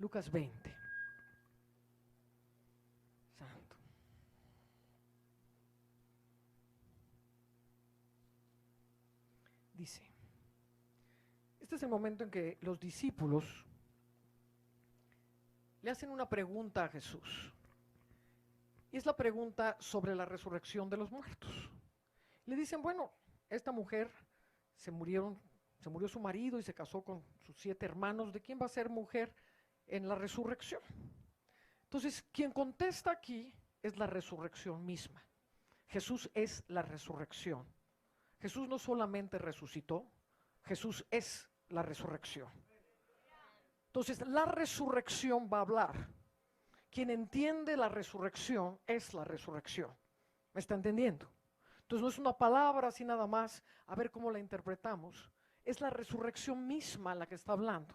Lucas 20. Santo. Dice, este es el momento en que los discípulos le hacen una pregunta a Jesús. Y es la pregunta sobre la resurrección de los muertos. Le dicen, bueno, esta mujer se murió su marido y se casó con sus 7 hermanos. ¿De quién va a ser mujer en la resurrección? Entonces, quien contesta aquí es la resurrección misma. Jesús es la resurrección. Jesús no solamente resucitó, Jesús es la resurrección. Entonces, la resurrección va a hablar. Quien entiende la resurrección es la resurrección. ¿Me está entendiendo? Entonces no es una palabra así nada más, a ver cómo la interpretamos. Es la resurrección misma la que está hablando.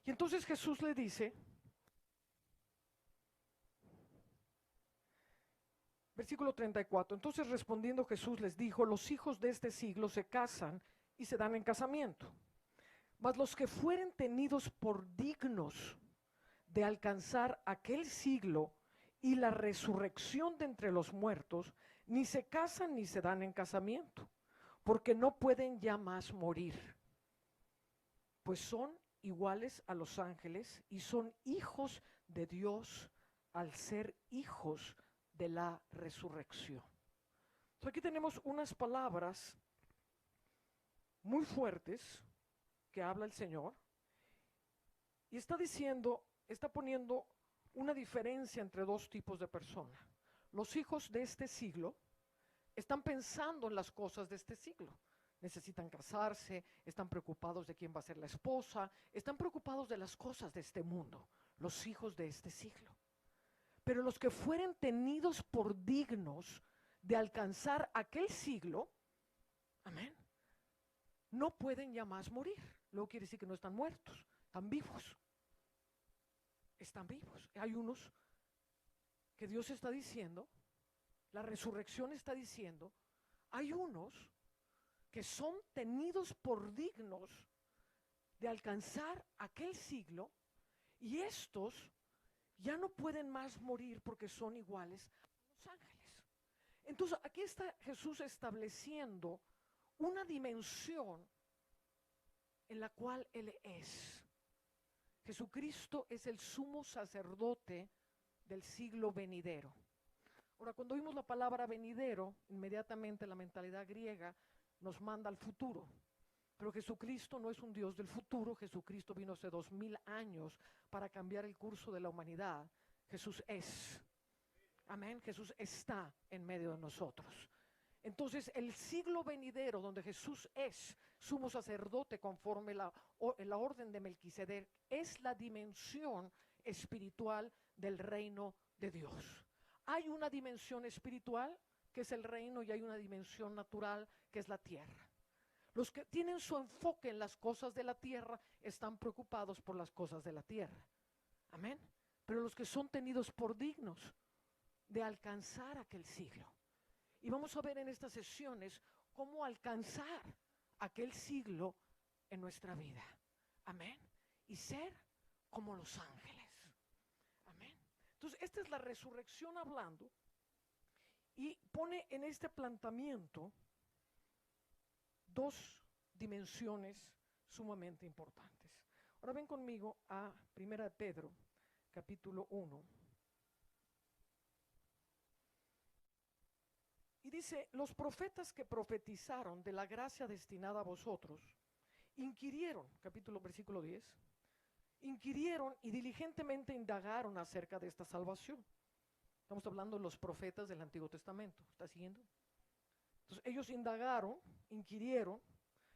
Y entonces Jesús le dice, versículo 34, entonces respondiendo Jesús les dijo, los hijos de este siglo se casan y se dan en casamiento, mas los que fueren tenidos por dignos de alcanzar aquel siglo y la resurrección de entre los muertos, ni se casan ni se dan en casamiento, porque no pueden ya más morir, pues son iguales a los ángeles y son hijos de Dios al ser hijos de la resurrección. Entonces aquí tenemos unas palabras muy fuertes que habla el Señor y está diciendo, está poniendo una diferencia entre dos tipos de personas. Los hijos de este siglo están pensando en las cosas de este siglo. Necesitan casarse, están preocupados de quién va a ser la esposa, están preocupados de las cosas de este mundo, los hijos de este siglo. Pero los que fueren tenidos por dignos de alcanzar aquel siglo, amén, no pueden ya más morir. Luego quiere decir que no están muertos, están vivos. Están vivos. Hay unos que Dios está diciendo, la resurrección está diciendo, hay unos que son tenidos por dignos de alcanzar aquel siglo y estos ya no pueden más morir porque son iguales a los ángeles. Entonces aquí está Jesús estableciendo una dimensión en la cual Él es. Jesucristo es el sumo sacerdote del siglo venidero. Ahora, cuando oímos la palabra venidero, inmediatamente la mentalidad griega nos manda al futuro. Pero Jesucristo no es un Dios del futuro. Jesucristo vino hace 2000 años para cambiar el curso de la humanidad. Jesús es. Amén. Jesús está en medio de nosotros. Entonces el siglo venidero donde Jesús es sumo sacerdote conforme la orden de Melquisedec es la dimensión espiritual del reino de Dios. Hay una dimensión espiritual que es el reino y hay una dimensión natural que es la tierra. Los que tienen su enfoque en las cosas de la tierra están preocupados por las cosas de la tierra. Amén. Pero los que son tenidos por dignos de alcanzar aquel siglo. Y vamos a ver en estas sesiones cómo alcanzar aquel siglo en nuestra vida. Amén. Y ser como los ángeles. Amén. Entonces, esta es la resurrección hablando y pone en este planteamiento dos dimensiones sumamente importantes. Ahora ven conmigo a 1 Pedro, capítulo 1. Y dice, los profetas que profetizaron de la gracia destinada a vosotros, inquirieron, versículo 10, inquirieron y diligentemente indagaron acerca de esta salvación. Estamos hablando de los profetas del Antiguo Testamento, ¿está siguiendo? Entonces ellos indagaron, inquirieron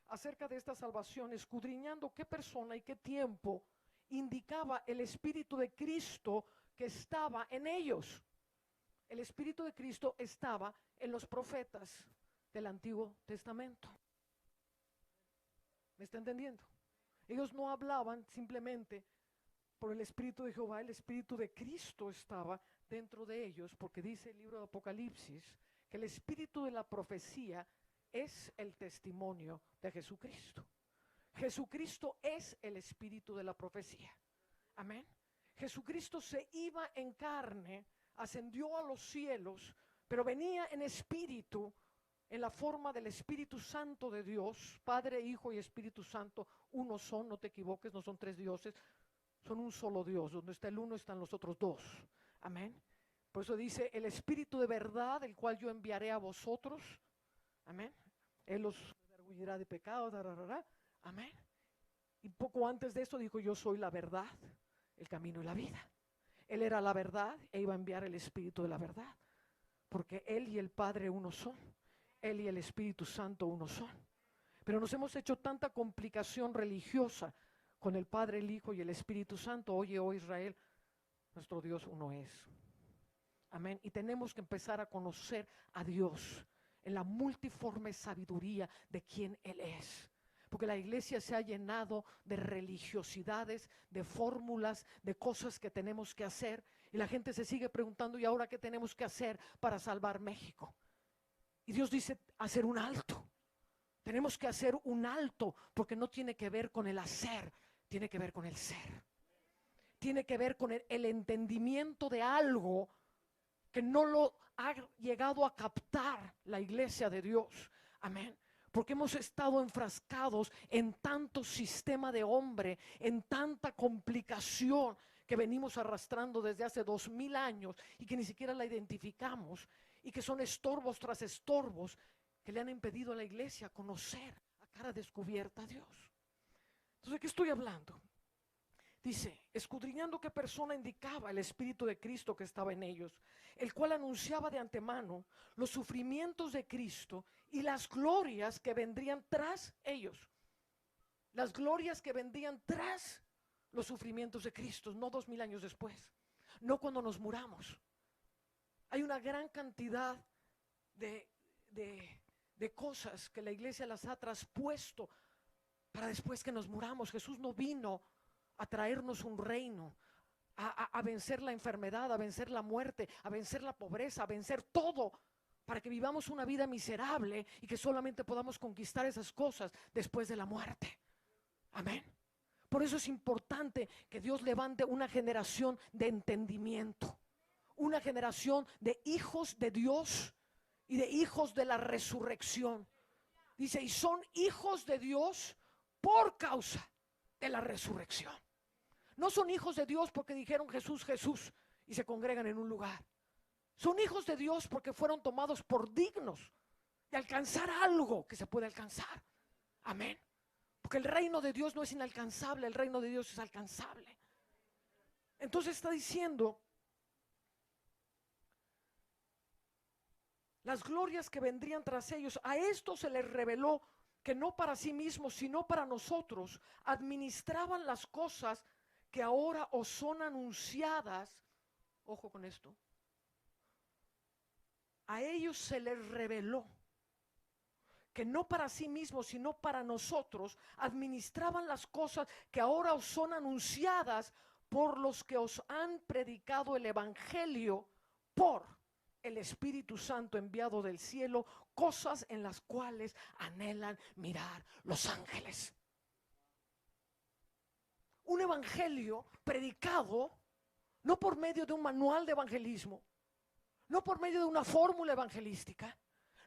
acerca de esta salvación, escudriñando qué persona y qué tiempo indicaba el Espíritu de Cristo que estaba en ellos. El Espíritu de Cristo estaba en los profetas del Antiguo Testamento. ¿Me está entendiendo? Ellos no hablaban simplemente por el Espíritu de Jehová, el Espíritu de Cristo estaba dentro de ellos, porque dice el libro de Apocalipsis que el Espíritu de la profecía es el testimonio de Jesucristo. Jesucristo es el Espíritu de la profecía. Amén. Jesucristo se iba en carne, ascendió a los cielos, pero venía en espíritu, en la forma del Espíritu Santo de Dios. Padre, Hijo y Espíritu Santo, uno son, no te equivoques, no son tres dioses, son un solo Dios. Donde está el uno están los otros dos. Amén. Por eso dice, el Espíritu de verdad, el cual yo enviaré a vosotros. Amén. Él los redarguirá de pecado. Amén. Y poco antes de eso dijo, yo soy la verdad, el camino y la vida. Él era la verdad e iba a enviar el Espíritu de la verdad. Porque Él y el Padre uno son. Él y el Espíritu Santo uno son. Pero nos hemos hecho tanta complicación religiosa con el Padre, el Hijo y el Espíritu Santo. Oye, oh Israel, nuestro Dios uno es. Amén. Y tenemos que empezar a conocer a Dios en la multiforme sabiduría de quién Él es. Porque la iglesia se ha llenado de religiosidades, de fórmulas, de cosas que tenemos que hacer. Y la gente se sigue preguntando, ¿y ahora qué tenemos que hacer para salvar México? Y Dios dice, hacer un alto. Tenemos que hacer un alto, porque no tiene que ver con el hacer, tiene que ver con el ser. Tiene que ver con el entendimiento de algo que no lo ha llegado a captar la iglesia de Dios. Amén. Porque hemos estado enfrascados en tanto sistema de hombre, en tanta complicación que venimos arrastrando desde hace 2000 años y que ni siquiera la identificamos, y que son estorbos tras estorbos que le han impedido a la iglesia conocer a cara descubierta a Dios. Entonces, ¿de qué estoy hablando? Dice, escudriñando qué persona indicaba el Espíritu de Cristo que estaba en ellos, el cual anunciaba de antemano los sufrimientos de Cristo y las glorias que vendrían tras ellos. Las glorias que vendrían tras los sufrimientos de Cristo, no 2000 años después, no cuando nos muramos. Hay una gran cantidad de cosas que la iglesia las ha traspuesto para después que nos muramos. Jesús no vino a traernos un reino, a vencer la enfermedad, a vencer la muerte, a vencer la pobreza, a vencer todo, para que vivamos una vida miserable y que solamente podamos conquistar esas cosas después de la muerte. Amén. Por eso es importante que Dios levante una generación de entendimiento, una generación de hijos de Dios y de hijos de la resurrección. Dice, y son hijos de Dios por causa de la resurrección. No son hijos de Dios porque dijeron Jesús, Jesús y se congregan en un lugar. Son hijos de Dios porque fueron tomados por dignos de alcanzar algo que se puede alcanzar. Amén. Porque el reino de Dios no es inalcanzable, el reino de Dios es alcanzable. Entonces está diciendo, las glorias que vendrían tras ellos, a esto se les reveló que no para sí mismos, sino para nosotros, administraban las cosas que ahora os son anunciadas. Ojo con esto. A ellos se les reveló que no para sí mismos, sino para nosotros, administraban las cosas que ahora os son anunciadas por los que os han predicado el evangelio por el Espíritu Santo enviado del cielo, cosas en las cuales anhelan mirar los ángeles. Un evangelio predicado no por medio de un manual de evangelismo, no por medio de una fórmula evangelística,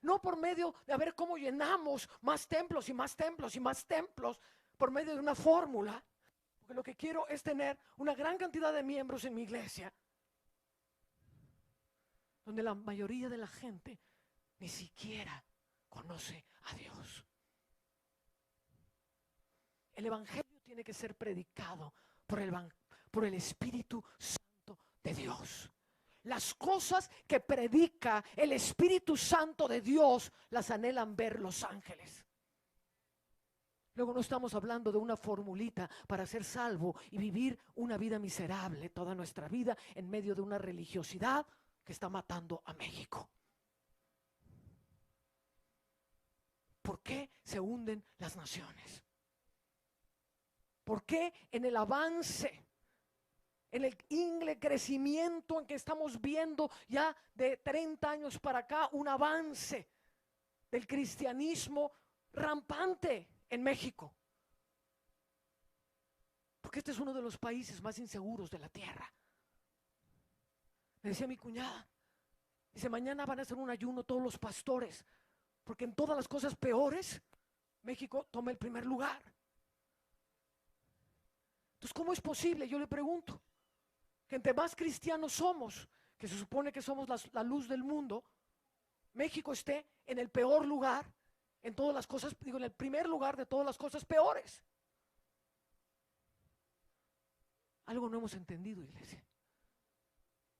no por medio de a ver cómo llenamos más templos y más templos y más templos, por medio de una fórmula, porque lo que quiero es tener una gran cantidad de miembros en mi iglesia, donde la mayoría de la gente ni siquiera conoce a Dios. El evangelio tiene que ser predicado por el Espíritu Santo de Dios. Las cosas que predica el Espíritu Santo de Dios las anhelan ver los ángeles. Luego no estamos hablando de una formulita para ser salvo y vivir una vida miserable toda nuestra vida en medio de una religiosidad que está matando a México. ¿Por qué se hunden las naciones? ¿Por qué en el avance, en el ingle crecimiento en que estamos viendo ya de 30 años para acá, un avance del cristianismo rampante en México? Porque este es uno de los países más inseguros de la tierra. Me decía mi cuñada, dice, mañana van a hacer un ayuno todos los pastores, porque en todas las cosas peores, México toma el primer lugar. Entonces, ¿cómo es posible? Yo le pregunto, que entre más cristianos somos, que se supone que somos la luz del mundo, México esté en el peor lugar, en todas las cosas, digo, en el primer lugar de todas las cosas peores. Algo no hemos entendido, iglesia.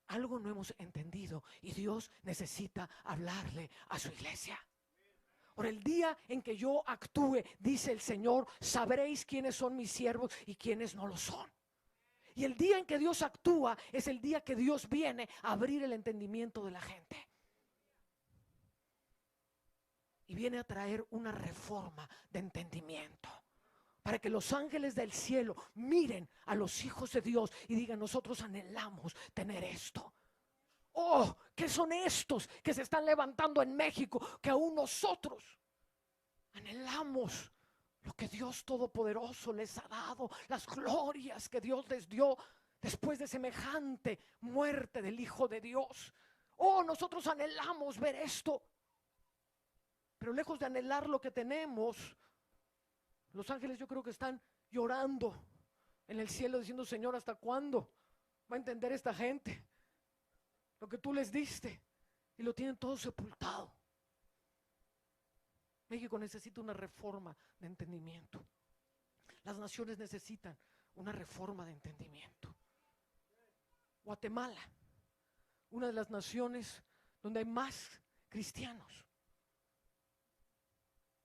Algo no hemos entendido y Dios necesita hablarle a su iglesia. Por el día en que yo actúe, dice el Señor, sabréis quiénes son mis siervos y quiénes no lo son. Y el día en que Dios actúa es el día que Dios viene a abrir el entendimiento de la gente. Y viene a traer una reforma de entendimiento, para que los ángeles del cielo miren a los hijos de Dios y digan, nosotros anhelamos tener esto. Oh, ¿qué son estos que se están levantando en México? Que aún nosotros anhelamos lo que Dios Todopoderoso les ha dado, las glorias que Dios les dio después de semejante muerte del Hijo de Dios. Oh, nosotros anhelamos ver esto. Pero lejos de anhelar lo que tenemos, los ángeles yo creo que están llorando en el cielo diciendo, Señor, ¿hasta cuándo va a entender esta gente lo que tú les diste? Y lo tienen todo sepultado. México necesita una reforma de entendimiento. Las naciones necesitan una reforma de entendimiento. Guatemala, una de las naciones donde hay más cristianos.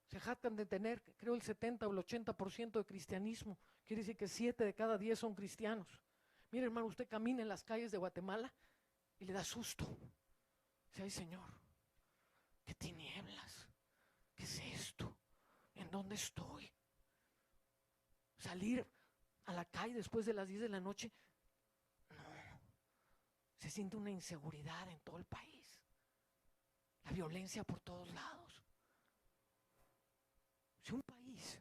Se jactan de tener, creo, el 70 o el 80% de cristianismo. Quiere decir que 7 de cada 10 son cristianos. Mire, hermano, usted camina en las calles de Guatemala y le da susto. Dice, ay, Señor, qué tinieblas, ¿qué es esto? ¿En dónde estoy? Salir a la calle después de las 10 de la noche, no. Se siente una inseguridad en todo el país. La violencia por todos lados. Si un país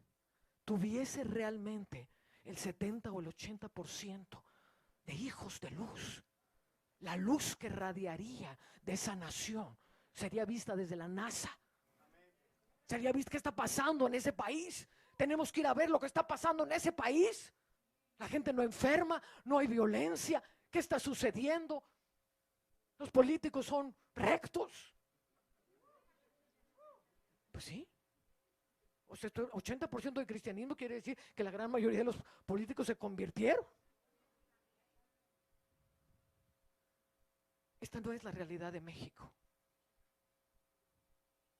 tuviese realmente el 70 o el 80% de hijos de luz, la luz que radiaría de esa nación sería vista desde la NASA. Sería vista qué está pasando en ese país. Tenemos que ir a ver lo que está pasando en ese país. La gente no enferma, no hay violencia. ¿Qué está sucediendo? Los políticos son rectos. Pues sí. O sea, 80% de cristianismo quiere decir que la gran mayoría de los políticos se convirtieron. Esta no es la realidad de México.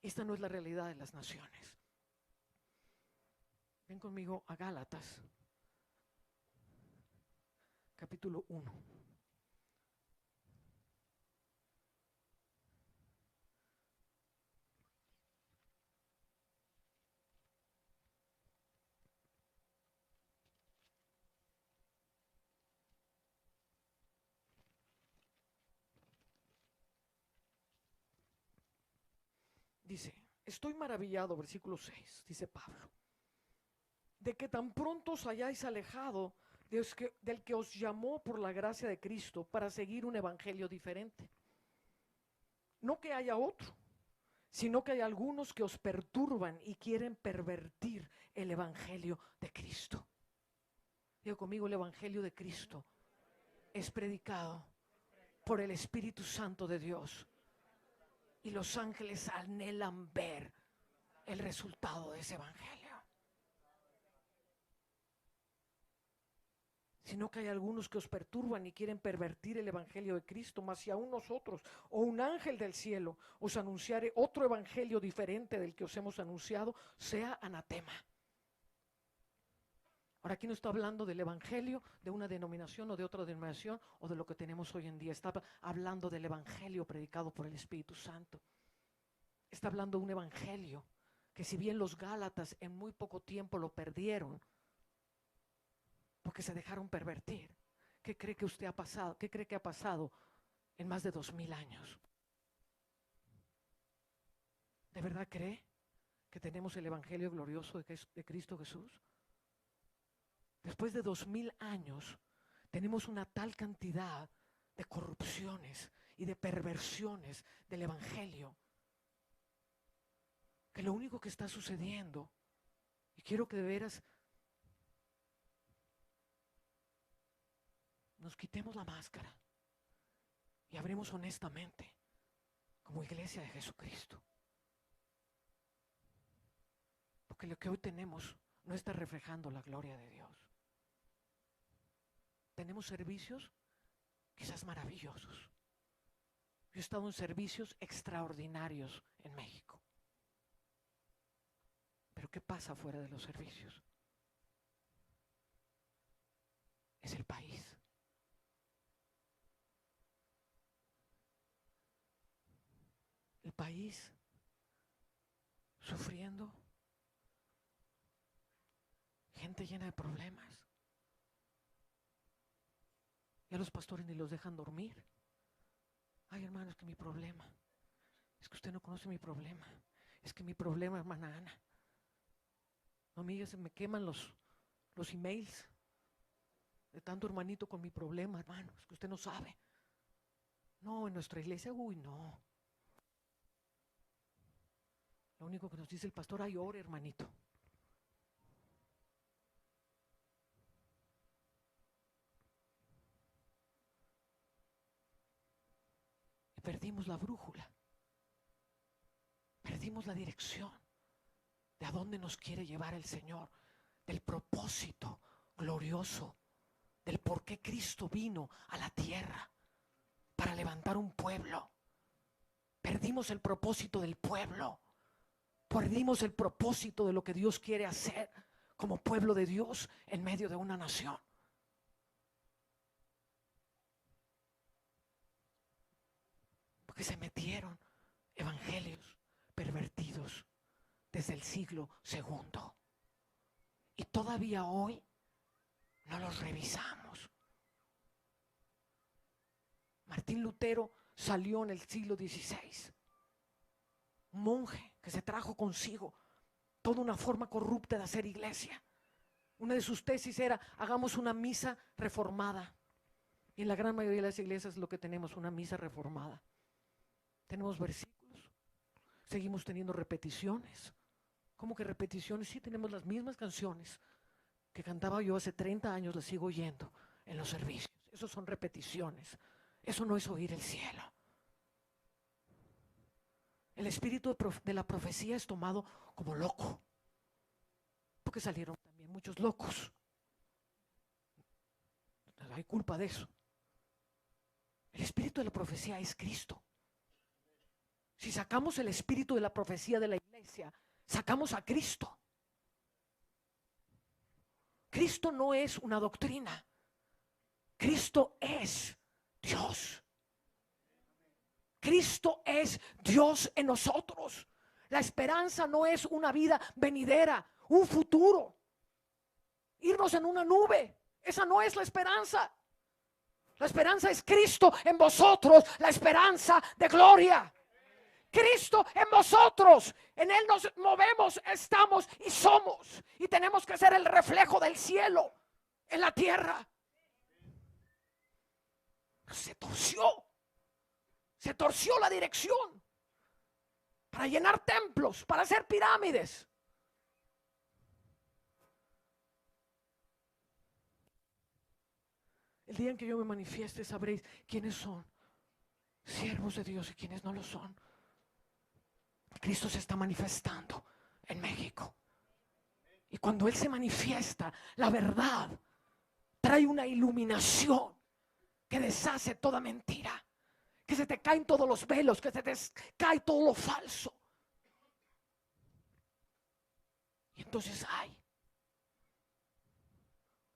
Esta no es la realidad de las naciones. Ven conmigo a Gálatas, capítulo 1. Dice, estoy maravillado, versículo 6, dice Pablo, de que tan pronto os hayáis alejado del que os llamó por la gracia de Cristo para seguir un evangelio diferente. No que haya otro, sino que hay algunos que os perturban y quieren pervertir el evangelio de Cristo. Digo conmigo, el evangelio de Cristo es predicado por el Espíritu Santo de Dios. Y los ángeles anhelan ver el resultado de ese evangelio. Sino que hay algunos que os perturban y quieren pervertir el evangelio de Cristo, mas si aún nosotros o un ángel del cielo os anunciare otro evangelio diferente del que os hemos anunciado, sea anatema. Ahora aquí no está hablando del evangelio de una denominación o de otra denominación o de lo que tenemos hoy en día. Está hablando del evangelio predicado por el Espíritu Santo. Está hablando de un evangelio que si bien los Gálatas en muy poco tiempo lo perdieron porque se dejaron pervertir, ¿qué cree que usted ha pasado? ¿Qué cree que ha pasado en más de 2000 años? ¿De verdad cree que tenemos el evangelio glorioso de Cristo Jesús? Después de 2000 años, tenemos una tal cantidad de corrupciones y de perversiones del evangelio, que lo único que está sucediendo, y quiero que de veras nos quitemos la máscara y hablemos honestamente como iglesia de Jesucristo. Porque lo que hoy tenemos no está reflejando la gloria de Dios. Tenemos servicios quizás maravillosos. Yo he estado en servicios extraordinarios en México. Pero ¿qué pasa fuera de los servicios? Es el país. El país sufriendo, gente llena de problemas. Ya los pastores ni los dejan dormir. Ay, hermano, es que mi problema, es que usted no conoce mi problema, es que mi problema, hermana Ana. No, amiga, se me queman los emails de tanto hermanito con mi problema, hermano, es que usted no sabe. No, en nuestra iglesia, uy, no. Lo único que nos dice el pastor, ay, ore, hermanito. Y perdimos la brújula. Perdimos la dirección de a dónde nos quiere llevar el Señor, del propósito glorioso, del por qué Cristo vino a la tierra para levantar un pueblo. Perdimos el propósito del pueblo. Perdimos el propósito de lo que Dios quiere hacer como pueblo de Dios en medio de una nación. Porque se metieron evangelios pervertidos desde el siglo segundo. Y todavía hoy no los revisamos. Martín Lutero salió en el siglo XVI. Un monje que se trajo consigo toda una forma corrupta de hacer iglesia. Una de sus tesis era: hagamos una misa reformada. Y en la gran mayoría de las iglesias lo que tenemos, una misa reformada. Tenemos versículos, seguimos teniendo repeticiones. ¿Cómo que repeticiones? Sí, tenemos las mismas canciones que cantaba yo hace 30 años, las sigo oyendo en los servicios. Eso son repeticiones. Eso no es oír el cielo. El espíritu de la profecía es tomado como loco, porque salieron también muchos locos. No hay culpa de eso. El espíritu de la profecía es Cristo. Si sacamos el espíritu de la profecía de la iglesia, sacamos a Cristo. Cristo no es una doctrina. Cristo es Dios. Cristo es Dios en nosotros. La esperanza no es una vida venidera, un futuro, irnos en una nube. Esa no es la esperanza. La esperanza es Cristo en vosotros, la esperanza de gloria. Cristo en vosotros, en Él nos movemos, estamos y somos. Y tenemos que ser el reflejo del cielo en la tierra. Se torció la dirección para llenar templos, para hacer pirámides. El día en que yo me manifieste sabréis quiénes son siervos de Dios y quiénes no lo son. Cristo se está manifestando en México. Y cuando Él se manifiesta, la verdad trae una iluminación que deshace toda mentira. Que se te caen todos los velos, que se te cae todo lo falso. Y entonces hay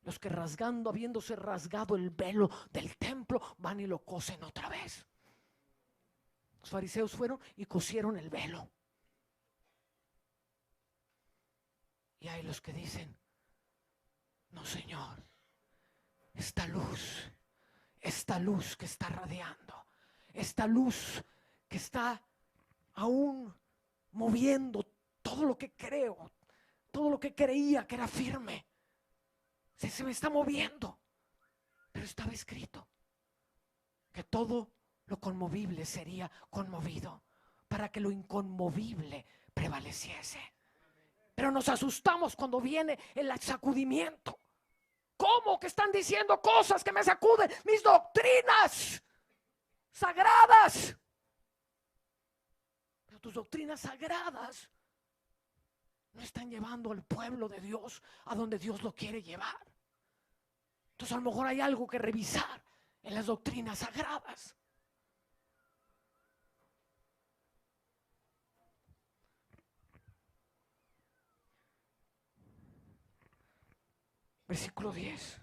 los que rasgando, habiéndose rasgado el velo del templo, van y lo cosen otra vez. Los fariseos fueron y cosieron el velo. Y hay los que dicen: no, Señor, esta luz que está radiando, esta luz que está aún moviendo todo lo que creo, todo lo que creía que era firme, se me está moviendo. Pero estaba escrito que todo lo conmovible sería conmovido para que lo inconmovible prevaleciese. Pero nos asustamos cuando viene el sacudimiento. ¿Cómo que están diciendo cosas que me sacuden mis doctrinas sagradas? Pero tus doctrinas sagradas no están llevando al pueblo de Dios a donde Dios lo quiere llevar. Entonces a lo mejor hay algo que revisar en las doctrinas sagradas. Versículo 10.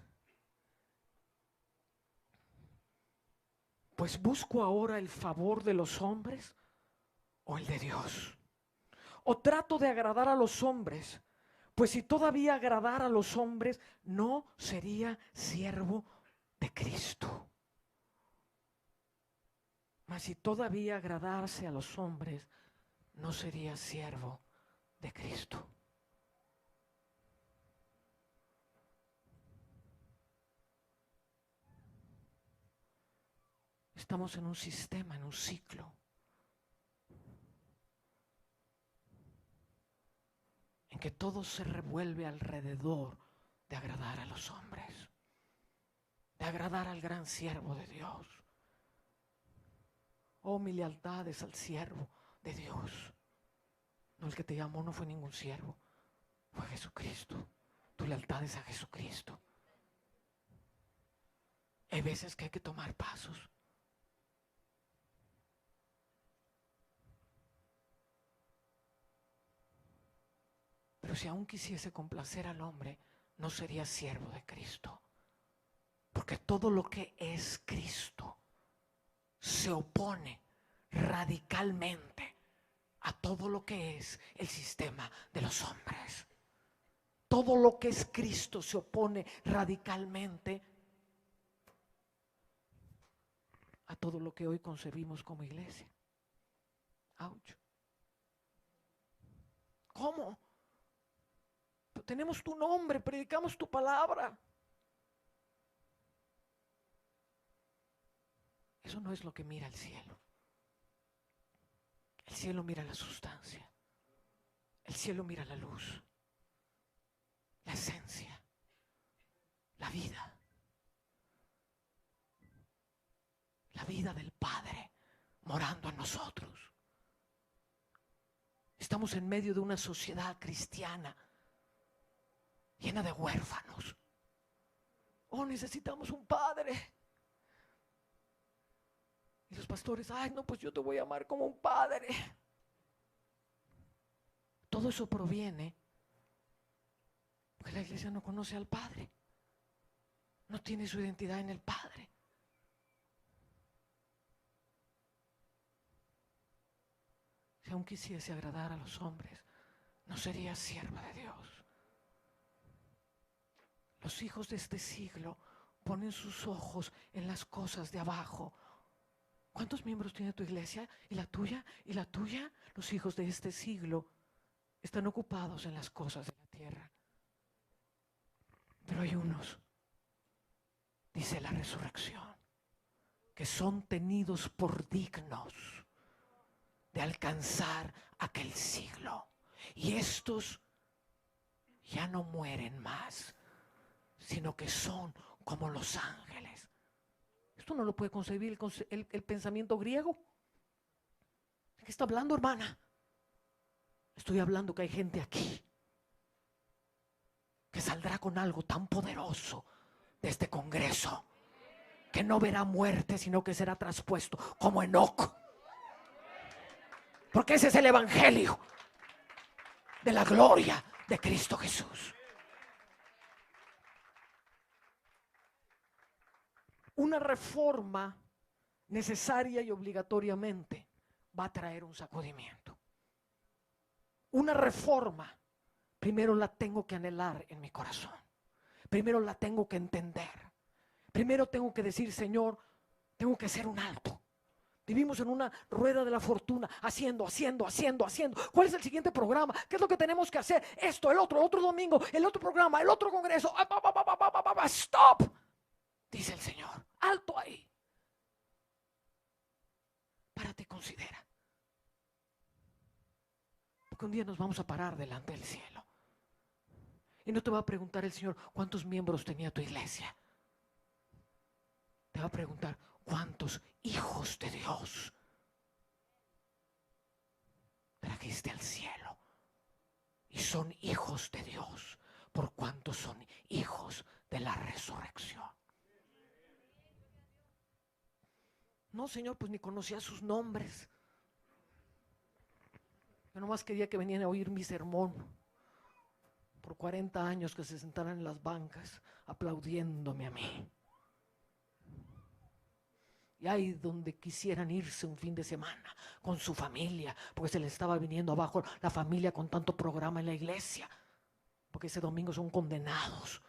Pues busco ahora el favor de los hombres o el de Dios. O trato de agradar a los hombres, pues si todavía agradara a los hombres, no sería siervo de Cristo. Mas si todavía agradase a los hombres, no sería siervo de Cristo. Estamos en un sistema, en un ciclo, en que todo se revuelve alrededor de agradar a los hombres, de agradar al gran siervo de Dios. Oh, mi lealtad es al siervo de Dios. No, el que te llamó no fue ningún siervo, fue Jesucristo. Tu lealtad es a Jesucristo. Hay veces que hay que tomar pasos. Pero si aún quisiese complacer al hombre, no sería siervo de Cristo. Porque todo lo que es Cristo se opone radicalmente a todo lo que es el sistema de los hombres. Todo lo que es Cristo se opone radicalmente a todo lo que hoy concebimos como iglesia. ¡Auch! ¿Cómo? Tenemos tu nombre, predicamos tu palabra. Eso no es lo que mira el cielo. El cielo mira la sustancia. El cielo mira la luz, la esencia, la vida. La vida del Padre morando en nosotros. Estamos en medio de una sociedad cristiana llena de huérfanos. Oh, necesitamos un padre. Y los pastores, ay, no, pues yo te voy a amar como un padre. Todo eso proviene porque la iglesia no conoce al Padre. No tiene su identidad en el Padre. Si aún quisiese agradar a los hombres, no sería siervo de Dios. Los hijos de este siglo ponen sus ojos en las cosas de abajo. ¿Cuántos miembros tiene tu iglesia? ¿Y la tuya? ¿Y la tuya? Los hijos de este siglo están ocupados en las cosas de la tierra. Pero hay unos, dice la resurrección, que son tenidos por dignos de alcanzar aquel siglo. Y estos ya no mueren más, sino que son como los ángeles. Esto no lo puede concebir el pensamiento griego. ¿De qué está hablando, hermana? Estoy hablando que hay gente aquí que saldrá con algo tan poderoso de este congreso, que no verá muerte, sino que será traspuesto como Enoc. Porque ese es el evangelio de la gloria de Cristo Jesús. Una reforma necesaria y obligatoriamente va a traer un sacudimiento. Una reforma, primero la tengo que anhelar en mi corazón. Primero la tengo que entender. Primero tengo que decir, Señor, tengo que hacer un alto. Vivimos en una rueda de la fortuna, haciendo. ¿Cuál es el siguiente programa? ¿Qué es lo que tenemos que hacer? Esto, el otro domingo, el otro programa, el otro congreso. Stop, dice el Señor. Alto ahí. Párate y considera. Porque un día nos vamos a parar delante del cielo. Y no te va a preguntar el Señor cuántos miembros tenía tu iglesia. Te va a preguntar cuántos hijos de Dios trajiste al cielo. Y son hijos de Dios por cuanto son hijos de la resurrección. No, Señor, pues ni conocía sus nombres. Yo nomás quería que venían a oír mi sermón. Por 40 años que se sentaran en las bancas aplaudiéndome a mí. Y ahí donde quisieran irse un fin de semana con su familia, porque se les estaba viniendo abajo la familia con tanto programa en la iglesia, porque ese domingo son condenados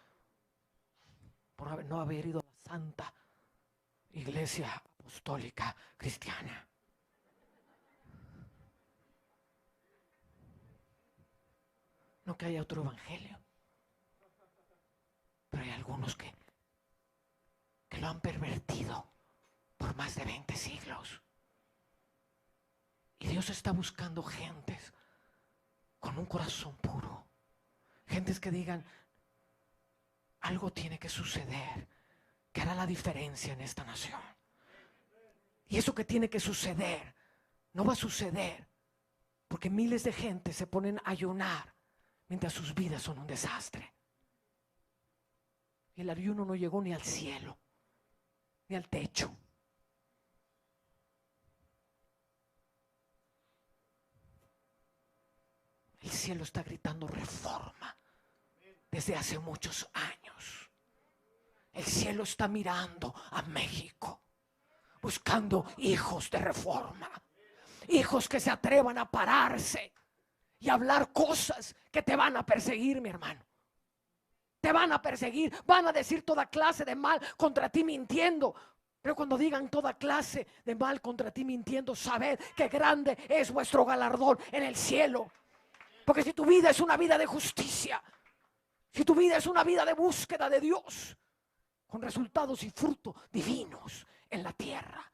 por no haber ido a la santa iglesia apostólica cristiana. No que haya otro evangelio, pero hay algunos que lo han pervertido por más de 20 siglos. Y Dios está buscando gentes con un corazón puro. Gentes que digan, algo tiene que suceder que hará la diferencia en esta nación. Y eso que tiene que suceder no va a suceder porque miles de gente se ponen a ayunar mientras sus vidas son un desastre. Y el ayuno no llegó ni al cielo, ni al techo. El cielo está gritando reforma desde hace muchos años. El cielo está mirando a México, buscando hijos de reforma, hijos que se atrevan a pararse y hablar cosas que te van a perseguir, mi hermano. Te van a perseguir, van a decir toda clase de mal contra ti mintiendo. Pero cuando digan toda clase de mal contra ti mintiendo, sabed que grande es vuestro galardón en el cielo. Porque si tu vida es una vida de justicia, si tu vida es una vida de búsqueda de Dios, con resultados y frutos divinos en la tierra,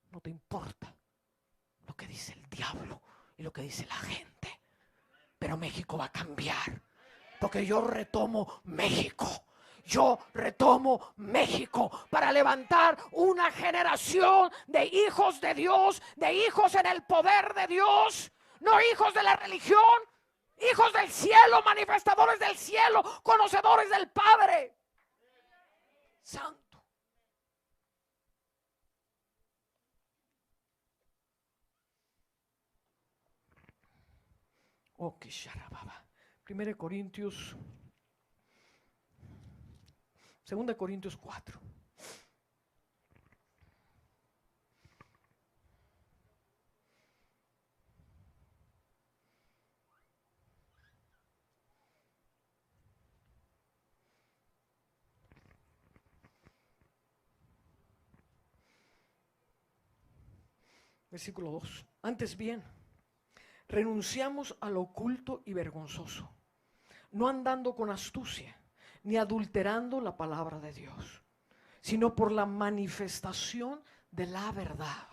no te importa lo que dice el diablo y lo que dice la gente. Pero México va a cambiar, porque yo retomo México. Yo retomo México para levantar una generación de hijos de Dios, de hijos en el poder de Dios, no hijos de la religión, hijos del cielo, manifestadores del cielo, conocedores del Padre Santo. Oh, que sharababa. 1 Corintios 2 Corintios 4. Versículo 2. Antes bien, renunciamos a lo oculto y vergonzoso, no andando con astucia, ni adulterando la palabra de Dios, sino por la manifestación de la verdad,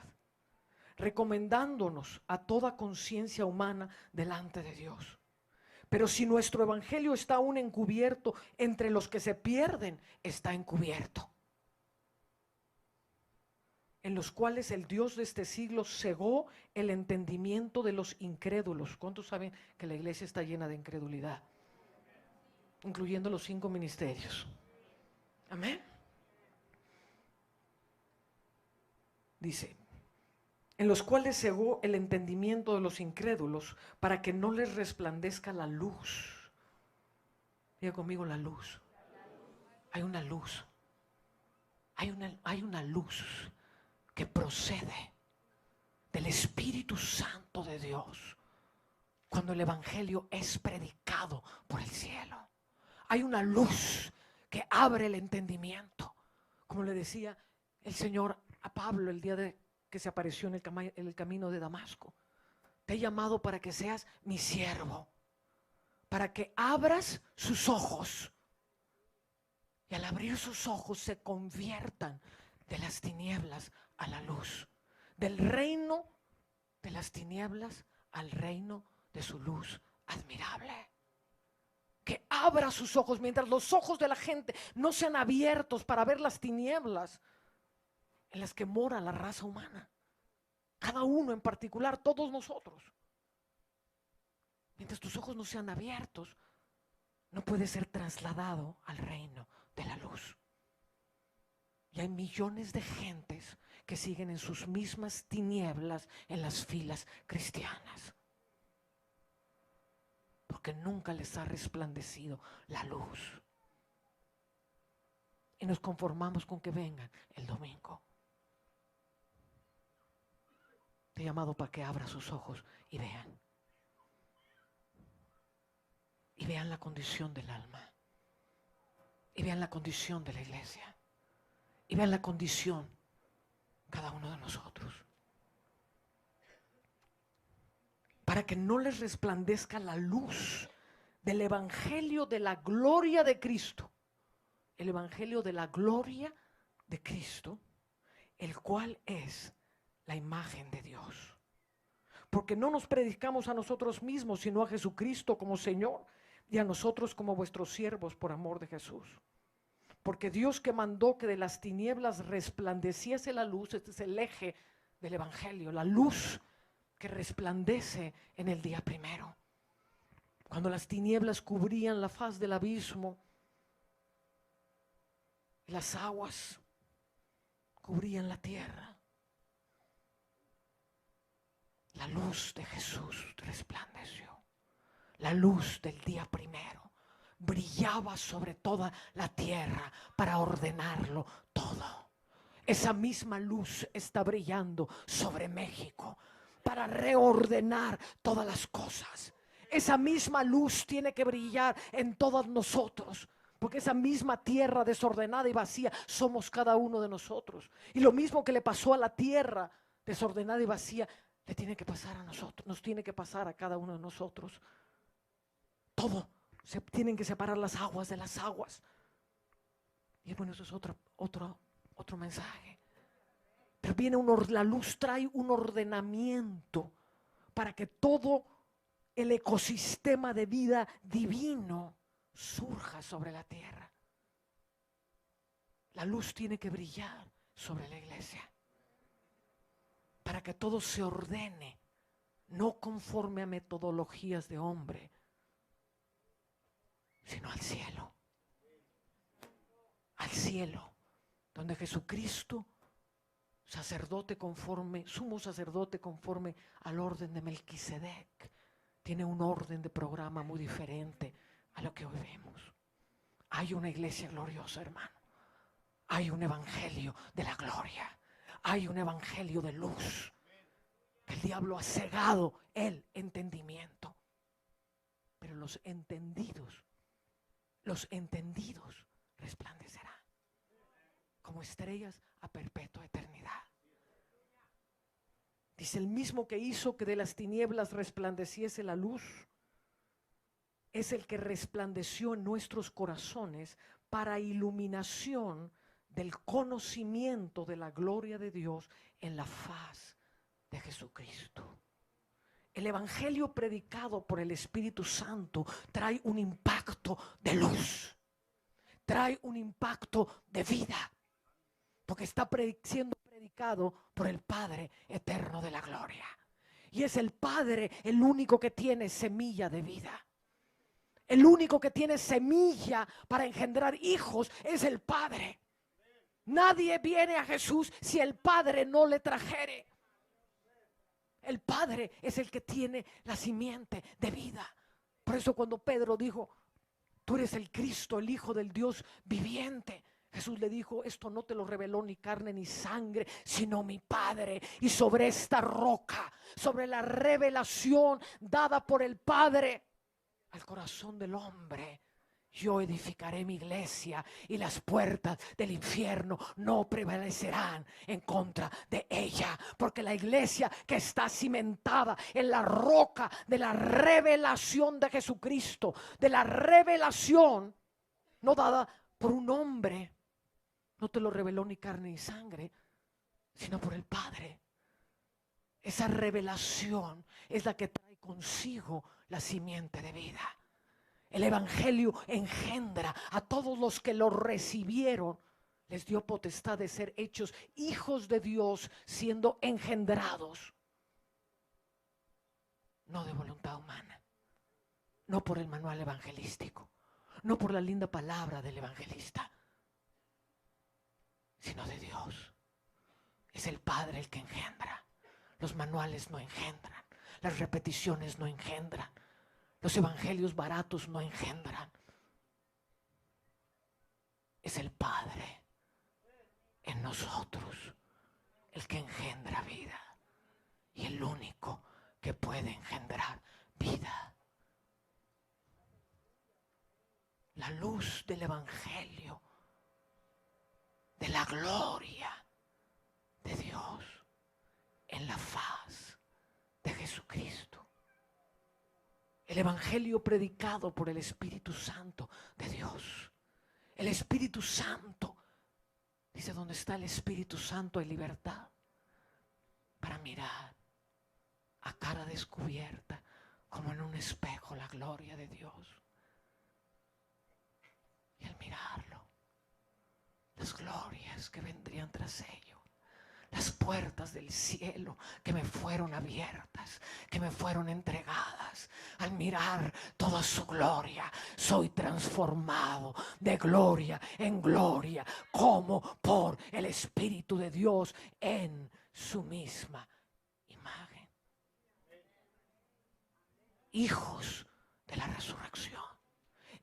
recomendándonos a toda conciencia humana delante de Dios. Pero si nuestro evangelio está aún encubierto, entre los que se pierden está encubierto, en los cuales el Dios de este siglo cegó el entendimiento de los incrédulos. ¿Cuántos saben que la iglesia está llena de incredulidad? Incluyendo los 5 ministerios. Amén. Dice, en los cuales cegó el entendimiento de los incrédulos para que no les resplandezca la luz. Diga conmigo, la luz. Hay una luz. Hay una luz que procede del Espíritu Santo de Dios cuando el evangelio es predicado por el cielo. Hay una luz que abre el entendimiento Como le decía el Señor a Pablo el día de que se apareció en el camino de Damasco. Te he llamado para que seas mi siervo, para que abras sus ojos. Y al abrir sus ojos se conviertan de las tinieblas a la luz, del reino de las tinieblas al reino de su luz admirable. Que abra sus ojos, mientras los ojos de la gente no sean abiertos para ver las tinieblas en las que mora la raza humana. Cada uno en particular, todos nosotros. Mientras tus ojos no sean abiertos, no puedes ser trasladado al reino de la luz. Y hay millones de gentes que siguen en sus mismas tinieblas en las filas cristianas, porque nunca les ha resplandecido la luz. Y nos conformamos con que vengan el domingo. Te he llamado para que abra sus ojos y vean. Y vean la condición del alma. Y vean la condición de la iglesia. Y vean la condición cada uno de nosotros. Para que no les resplandezca la luz del evangelio de la gloria de Cristo. El evangelio de la gloria de Cristo, el cual es la imagen de Dios. Porque no nos predicamos a nosotros mismos, sino a Jesucristo como Señor y a nosotros como vuestros siervos por amor de Jesús. Porque Dios que mandó que de las tinieblas resplandeciese la luz, este es el eje del evangelio, la luz que resplandece en el día primero. Cuando las tinieblas cubrían la faz del abismo, y las aguas cubrían la tierra, la luz de Jesús resplandeció. La luz del día primero brillaba sobre toda la tierra para ordenarlo todo. Esa misma luz está brillando sobre México para reordenar todas las cosas. Esa misma luz tiene que brillar en todos nosotros, porque esa misma tierra desordenada y vacía somos cada uno de nosotros. Y lo mismo que le pasó a la tierra desordenada y vacía, le tiene que pasar a nosotros, nos tiene que pasar a cada uno de nosotros. Todo, se tienen que separar las aguas de las aguas. Y bueno, eso es otro mensaje. Pero viene la luz trae un ordenamiento para que todo el ecosistema de vida divino surja sobre la tierra. La luz tiene que brillar sobre la iglesia para que todo se ordene, no conforme a metodologías de hombre, sino al cielo. Al cielo, donde Jesucristo, sumo sacerdote conforme al orden de Melquisedec, tiene un orden de programa muy diferente a lo que hoy vemos. Hay una iglesia gloriosa, hermano. Hay un evangelio de la gloria. Hay un evangelio de luz. El diablo ha cegado el entendimiento. Pero los entendidos resplandecerán como estrellas a perpetua eternidad. Dice: el mismo que hizo que de las tinieblas resplandeciese la luz, es el que resplandeció en nuestros corazones para iluminación del conocimiento de la gloria de Dios en la faz de Jesucristo. El evangelio predicado por el Espíritu Santo trae un impacto de luz, trae un impacto de vida, porque está siendo predicado por el Padre eterno de la gloria. Y es el Padre el único que tiene semilla de vida. El único que tiene semilla para engendrar hijos es el Padre. Nadie viene a Jesús si el Padre no le trajere. El Padre es el que tiene la simiente de vida. Por eso cuando Pedro dijo: tú eres el Cristo, el Hijo del Dios viviente, Jesús le dijo: esto no te lo reveló ni carne ni sangre, sino mi Padre. Y sobre esta roca, sobre la revelación dada por el Padre al corazón del hombre, yo edificaré mi iglesia y las puertas del infierno no prevalecerán en contra de ella, porque la iglesia que está cimentada en la roca de la revelación de Jesucristo, de la revelación no dada por un hombre, no te lo reveló ni carne ni sangre, sino por el Padre. Esa revelación es la que trae consigo la simiente de vida. El evangelio engendra a todos los que lo recibieron. Les dio potestad de ser hechos hijos de Dios, siendo engendrados, no de voluntad humana, no por el manual evangelístico, no por la linda palabra del evangelista, sino de Dios. Es el Padre el que engendra. Los manuales no engendran, las repeticiones no engendran, los evangelios baratos no engendran. Es el Padre en nosotros el que engendra vida y el único que puede engendrar vida. La luz del evangelio, de la gloria de Dios en la faz de Jesucristo. El evangelio predicado por el Espíritu Santo de Dios. El Espíritu Santo, dice, donde está el Espíritu Santo hay libertad para mirar a cara descubierta, como en un espejo, la gloria de Dios. Y al mirarlo, las glorias que vendrían tras ello, las puertas del cielo que me fueron abiertas, que me fueron entregadas. Al mirar toda su gloria, soy transformado de gloria en gloria, como por el Espíritu de Dios en su misma imagen. Hijos de la resurrección,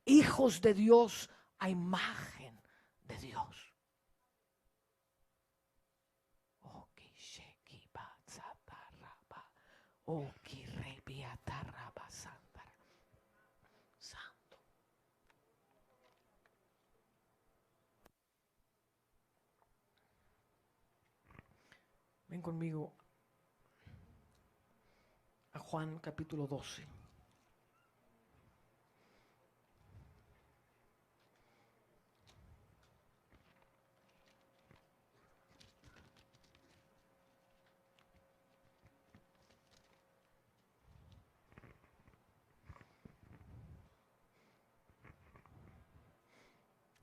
hijos de Dios a imagen de Dios. Santo. Ven conmigo a Juan capítulo 12.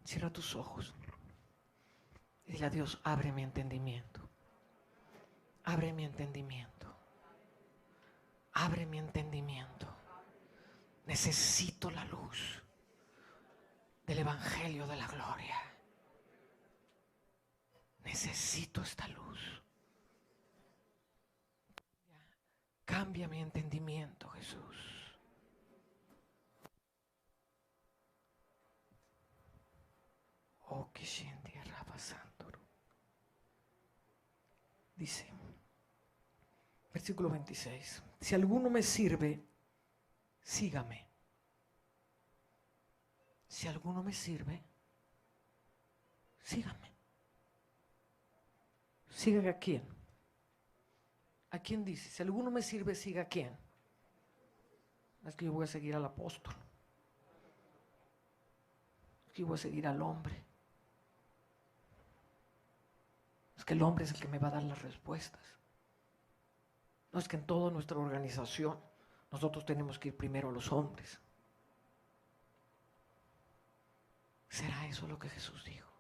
Cierra tus ojos y dile a Dios, abre mi entendimiento. Abre mi entendimiento. Abre mi entendimiento. Necesito la luz del evangelio de la gloria. Necesito esta luz. Cambia mi entendimiento, Jesús. Oh, que dice, versículo 26, si alguno me sirve, sígame. Si alguno me sirve, sígame. ¿Siga a quién? ¿A quién dice? Si alguno me sirve, siga a quién. Es que yo voy a seguir al apóstol. Es que yo voy a seguir al hombre. Es que el hombre es el que me va a dar las respuestas. No es que en toda nuestra organización nosotros tenemos que ir primero a los hombres. ¿Será eso lo que Jesús dijo?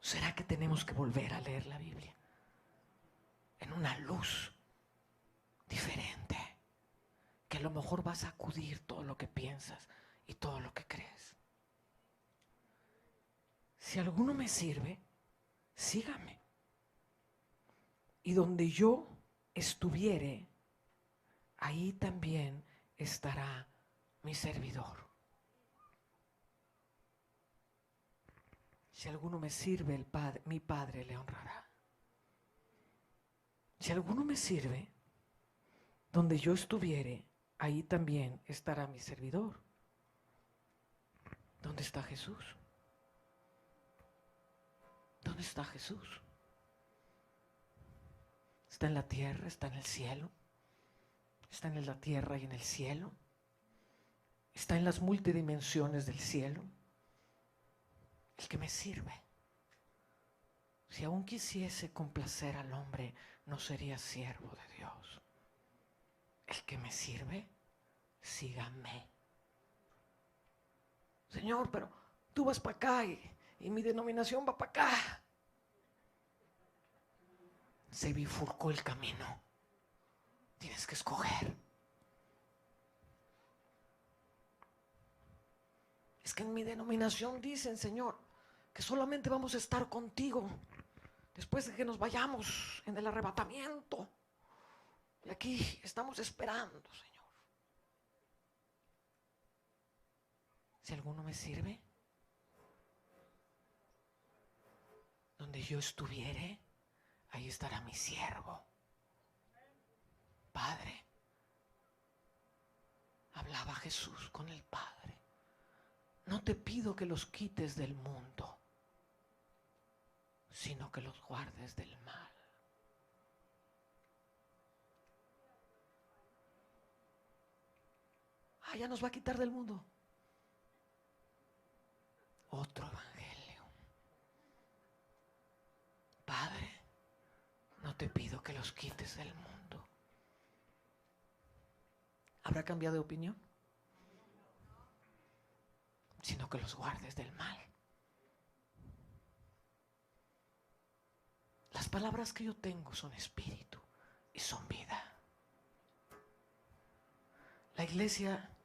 ¿Será que tenemos que volver a leer la Biblia en una luz diferente, que a lo mejor va a sacudir todo lo que piensas y todo lo que crees? Si alguno me sirve, sígame. Y donde yo estuviere, ahí también estará mi servidor. Si alguno me sirve, el Padre, mi Padre le honrará. Si alguno me sirve, donde yo estuviere, ahí también estará mi servidor. ¿Dónde está Jesús? ¿Dónde está Jesús? ¿Está en la tierra? ¿Está en el cielo? ¿Está en la tierra y en el cielo? ¿Está en las multidimensiones del cielo? El que me sirve. Si aún quisiese complacer al hombre, no sería siervo de Dios. El que me sirve, sígame. Señor, pero tú vas para acá y mi denominación va para acá. Se bifurcó el camino. Tienes que escoger. Es que en mi denominación dicen, Señor, que solamente vamos a estar contigo después de que nos vayamos en el arrebatamiento. Y aquí estamos esperando, Señor. Si alguno me sirve, donde yo estuviere, ahí estará mi siervo. Padre, hablaba Jesús con el Padre. No te pido que los quites del mundo, sino que los guardes del mal. Ya nos va a quitar del mundo. Otro evangelio. Padre, no te pido que los quites del mundo. ¿Habrá cambiado de opinión? Sino que los guardes del mal. Las palabras que yo tengo son espíritu y son vida. La iglesia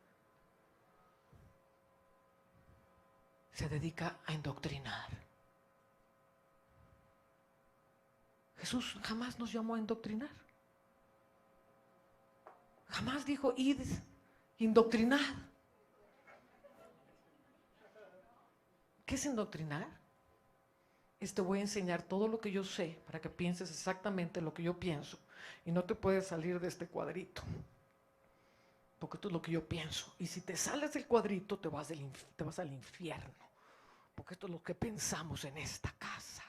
se dedica a indoctrinar. Jesús jamás nos llamó a indoctrinar. Jamás dijo, id, indoctrinad. ¿Qué es indoctrinar? Te voy a enseñar todo lo que yo sé para que pienses exactamente lo que yo pienso. Y no te puedes salir de este cuadrito. Porque esto es lo que yo pienso. Y si te sales del cuadrito, te vas al infierno. Porque esto es lo que pensamos en esta casa.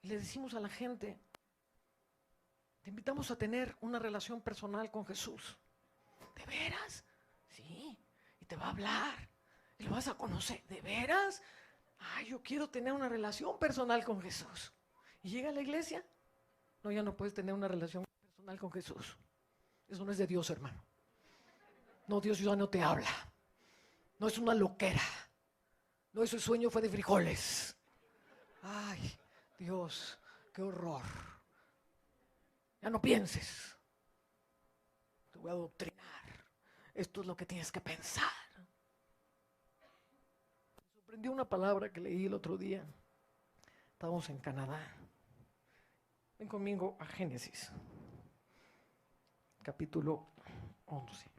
Y le decimos a la gente, te invitamos a tener una relación personal con Jesús. ¿De veras? Sí. Y te va a hablar. Y lo vas a conocer. ¿De veras? Yo quiero tener una relación personal con Jesús. Y llega a la iglesia. No, ya no puedes tener una relación personal con Jesús. Eso no es de Dios, hermano. No, Dios ya no te habla. No es una loquera. No, ese sueño fue de frijoles. Ay, Dios, qué horror. Ya no pienses. Te voy a adoctrinar. Esto es lo que tienes que pensar. Me sorprendió una palabra que leí el otro día. Estábamos en Canadá. Ven conmigo a Génesis, capítulo 11.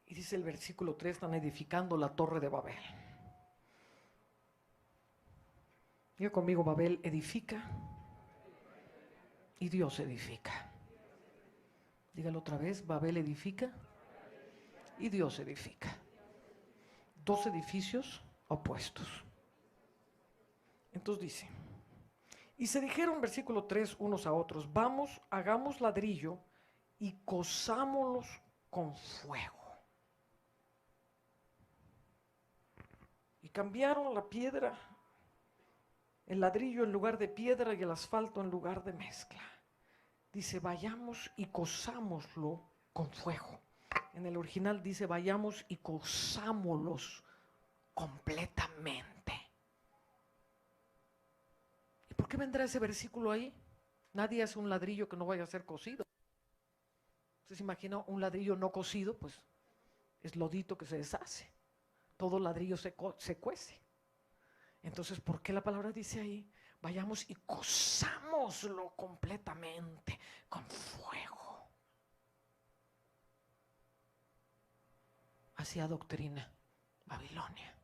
Y dice el versículo 3, están edificando la torre de Babel. Diga conmigo, Babel edifica y Dios edifica. Dígalo otra vez, Babel edifica y Dios edifica. Dos edificios opuestos. Entonces dice, y se dijeron, versículo 3, unos a otros, vamos, hagamos ladrillo y cosámoslos con fuego. Y cambiaron la piedra, el ladrillo en lugar de piedra y el asfalto en lugar de mezcla. Dice, vayamos y cosámoslo con fuego. En el original dice, vayamos y cosámoslos completamente. ¿Y por qué vendrá ese versículo ahí? Nadie hace un ladrillo que no vaya a ser cocido. ¿Usted se imagina un ladrillo no cocido? Pues es lodito que se deshace. Todo ladrillo se cuece. Entonces, ¿por qué la palabra dice ahí? vayamos y cozámoslo completamente con fuego. Así adoctrina Babilonia.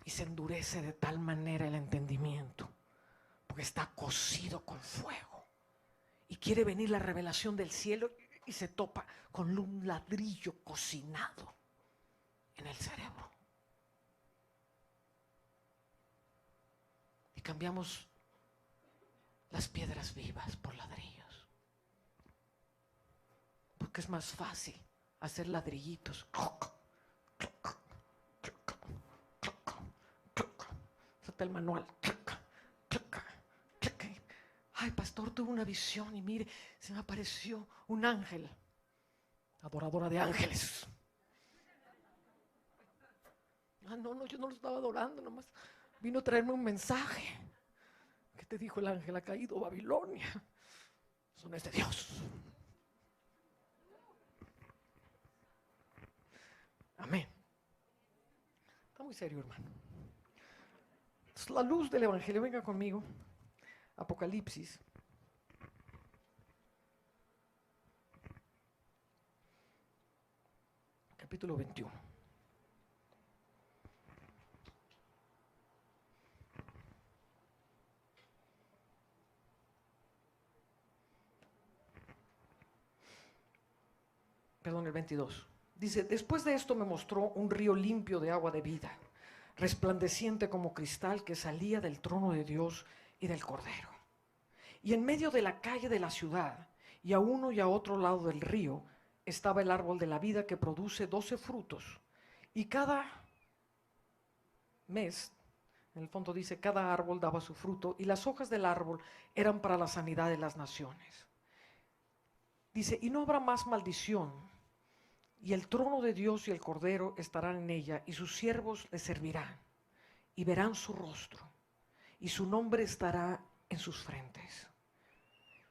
Y se endurece de tal manera el entendimiento, porque está cocido con fuego. Y quiere venir la revelación del cielo y se topa con un ladrillo cocinado en el cerebro. Y cambiamos las piedras vivas por ladrillos. Porque es más fácil hacer ladrillitos. Saca el manual. Ay, pastor, tuve una visión y mire, se me apareció un ángel. Adoradora de ángeles. Ah, no, yo no lo estaba adorando, nomás vino a traerme un mensaje. ¿Qué te dijo el ángel? Ha caído Babilonia. Eso no es de Dios. Amén. Está muy serio, hermano. Entonces, la luz del evangelio, venga conmigo. Apocalipsis. Capítulo 21. Perdón, el 22. Dice, después de esto me mostró un río limpio de agua de vida, resplandeciente como cristal, que salía del trono de Dios y del Cordero. Y en medio de la calle de la ciudad, y a uno y a otro lado del río, estaba el árbol de la vida, que produce 12 frutos. Y cada mes, en el fondo dice, cada árbol daba su fruto, y las hojas del árbol eran para la sanidad de las naciones. Dice, y no habrá más maldición, y el trono de Dios y el Cordero estarán en ella, y sus siervos le servirán, y verán su rostro, y su nombre estará en sus frentes.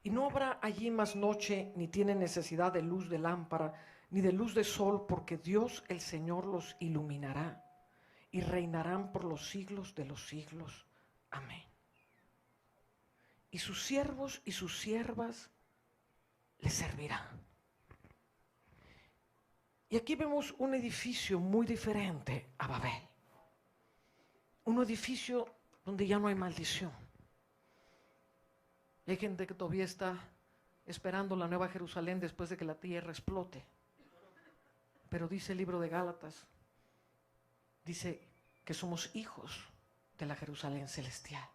Y no habrá allí más noche, ni tienen necesidad de luz de lámpara, ni de luz de sol, porque Dios el Señor los iluminará, y reinarán por los siglos de los siglos. Amén. Y sus siervos y sus siervas le servirán. Y aquí vemos un edificio muy diferente a Babel. Un edificio donde ya no hay maldición. Y hay gente que todavía está esperando la nueva Jerusalén después de que la tierra explote. Pero dice el libro de Gálatas, dice que somos hijos de la Jerusalén celestial,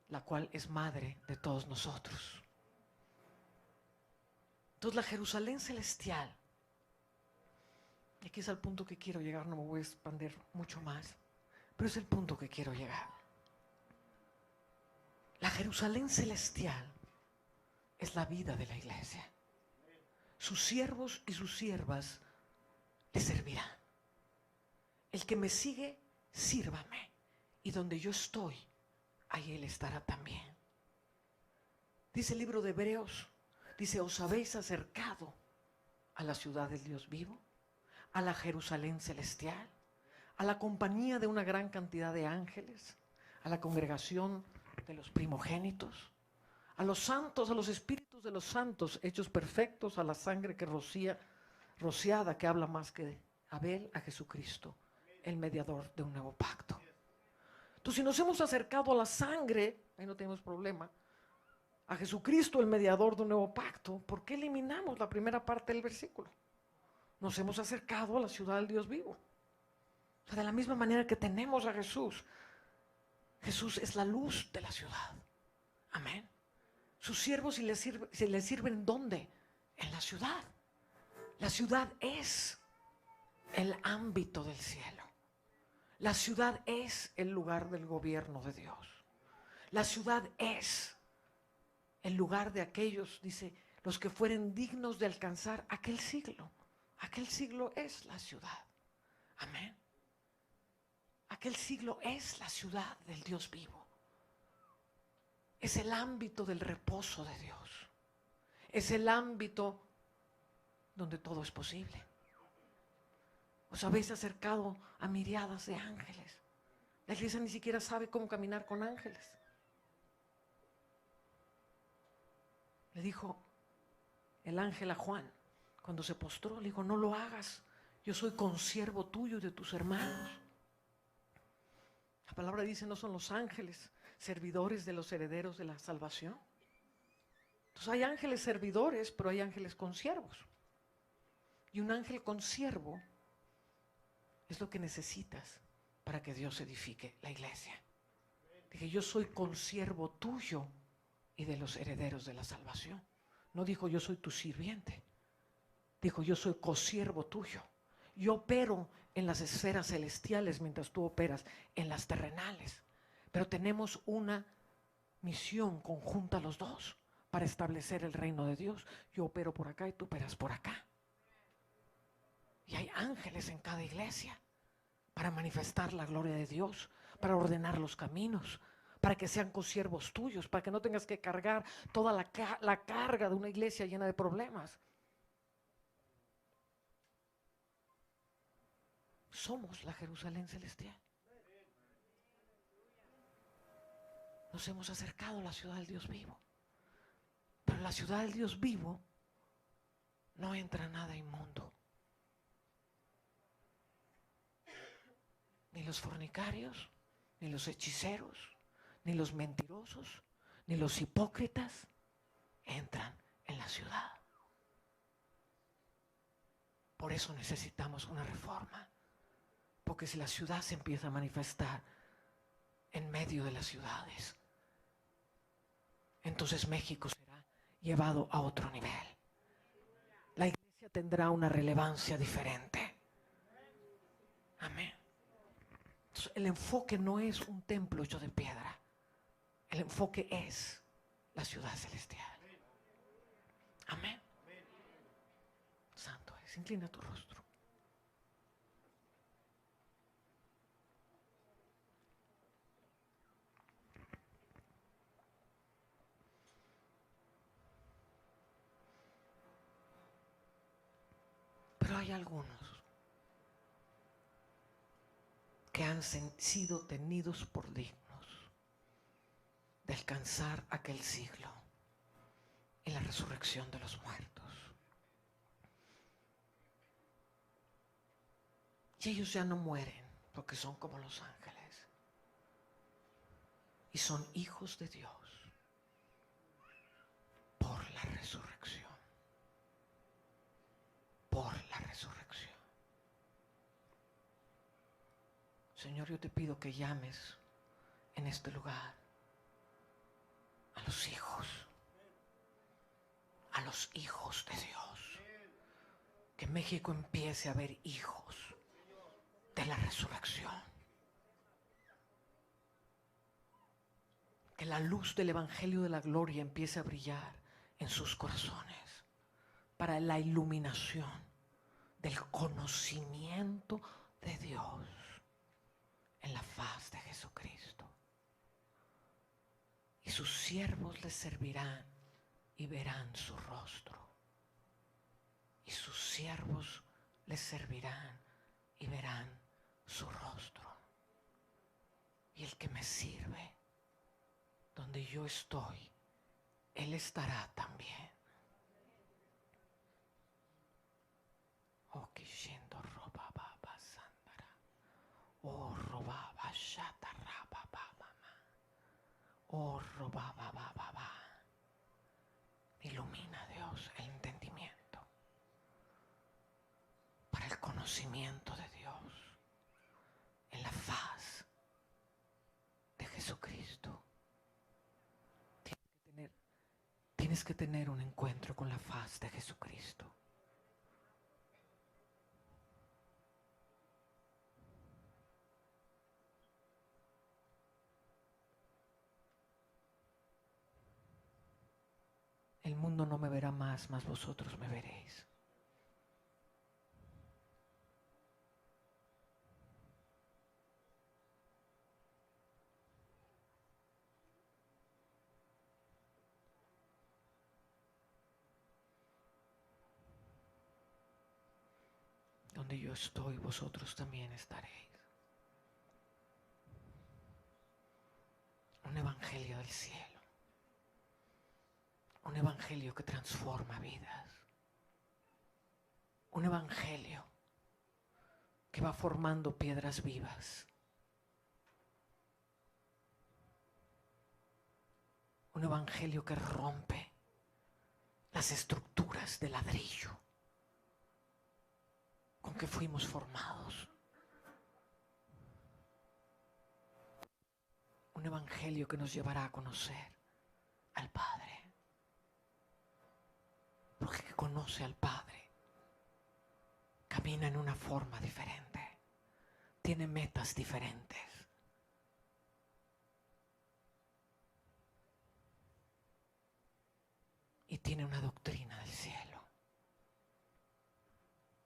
la cual es madre de todos nosotros. Entonces la Jerusalén celestial, y aquí es el punto que quiero llegar, no me voy a expandir mucho más, pero es el punto que quiero llegar. La Jerusalén celestial es la vida de la iglesia. Sus siervos y sus siervas le servirán. El que me sigue, sírvame. Y donde yo estoy, ahí él estará también. Dice el libro de Hebreos, dice, os habéis acercado a la ciudad del Dios vivo, a la Jerusalén celestial, a la compañía de una gran cantidad de ángeles, a la congregación de los primogénitos, a los santos, a los espíritus de los santos hechos perfectos, a la sangre que rociada, que habla más que Abel, a Jesucristo, el mediador de un nuevo pacto. Entonces, si nos hemos acercado a la sangre, ahí no tenemos problema, a Jesucristo, el mediador de un nuevo pacto, ¿por qué eliminamos la primera parte del versículo? Nos hemos acercado a la ciudad del Dios vivo. O sea, de la misma manera que tenemos a Jesús, Jesús es la luz de la ciudad. Amén. Sus siervos se les sirven ¿dónde? En la ciudad. La ciudad es el ámbito del cielo. La ciudad es el lugar del gobierno de Dios. La ciudad es el lugar de aquellos, dice, los que fueren dignos de alcanzar aquel siglo. Aquel siglo es la ciudad. Amén. Aquel siglo es la ciudad del Dios vivo. Es el ámbito del reposo de Dios. Es el ámbito donde todo es posible. Os habéis acercado a miriadas de ángeles. La iglesia ni siquiera sabe cómo caminar con ángeles. Le dijo el ángel a Juan, cuando se postró, le dijo, no lo hagas, yo soy consiervo tuyo y de tus hermanos. La palabra dice, no son los ángeles servidores de los herederos de la salvación. Entonces hay ángeles servidores, pero hay ángeles consiervos. Y un ángel consiervo es lo que necesitas para que Dios edifique la iglesia. Dije, yo soy consiervo tuyo y de los herederos de la salvación. No dijo, yo soy tu sirviente. Dijo, yo soy consiervo tuyo. Yo opero en las esferas celestiales mientras tú operas en las terrenales. Pero tenemos una misión conjunta los dos para establecer el reino de Dios. Yo opero por acá y tú operas por acá. Y hay ángeles en cada iglesia para manifestar la gloria de Dios, para ordenar los caminos, para que sean consiervos tuyos, para que no tengas que cargar toda la carga de una iglesia llena de problemas. Somos la Jerusalén celestial. Nos hemos acercado a la ciudad del Dios vivo. Pero en la ciudad del Dios vivo no entra nada inmundo. Ni los fornicarios, ni los hechiceros, ni los mentirosos, ni los hipócritas entran en la ciudad. Por eso necesitamos una reforma. Porque si la ciudad se empieza a manifestar en medio de las ciudades, entonces México será llevado a otro nivel. La iglesia tendrá una relevancia diferente. Amén. Entonces, el enfoque no es un templo hecho de piedra. El enfoque es la ciudad celestial. Amén. Santo es. Inclina tu rostro. Pero hay algunos que han sido tenidos por dignos de alcanzar aquel siglo y la resurrección de los muertos. Y ellos ya no mueren porque son como los ángeles y son hijos de Dios por la resurrección. Por la resurrección. Señor, yo te pido que llames en este lugar a los hijos de Dios. Que México empiece a ver hijos de la resurrección. Que la luz del Evangelio de la Gloria empiece a brillar en sus corazones para la iluminación del conocimiento de Dios en la faz de Jesucristo. Y sus siervos les servirán y verán su rostro. Y sus siervos les servirán y verán su rostro. Y el que me sirve, donde yo estoy, él estará también. Oh, que yendo roba baba sandara. Oh, roba bashata raba baba. Oh, roba baba baba. Ilumina, Dios, el entendimiento para el conocimiento de Dios en la faz de Jesucristo. Tienes que tener un encuentro con la faz de Jesucristo. El mundo no me verá más, mas vosotros me veréis. Donde yo estoy, vosotros también estaréis. Un evangelio del cielo. Un evangelio que transforma vidas. Un evangelio que va formando piedras vivas. Un evangelio que rompe las estructuras de ladrillo con que fuimos formados. Un evangelio que nos llevará a conocer al Padre. Porque el que conoce al Padre camina en una forma diferente, tiene metas diferentes. Y tiene una doctrina del cielo,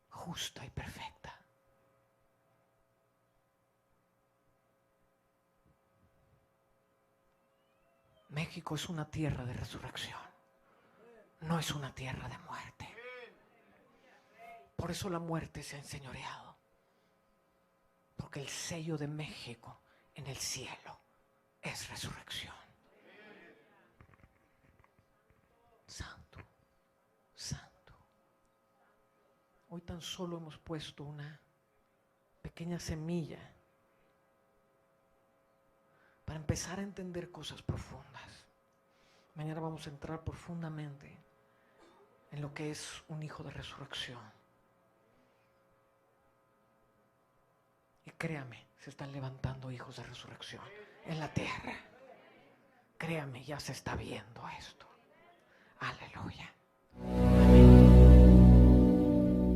justa y perfecta. México es una tierra de resurrección, no es una tierra de muerte. Por eso la muerte se ha enseñoreado, porque el sello de México en el cielo es resurrección. Santo, santo. Hoy tan solo hemos puesto una pequeña semilla para empezar a entender cosas profundas. Mañana vamos a entrar profundamente en lo que es un hijo de resurrección. Y créame, se están levantando hijos de resurrección en la tierra. Créame, ya se está viendo esto. Aleluya.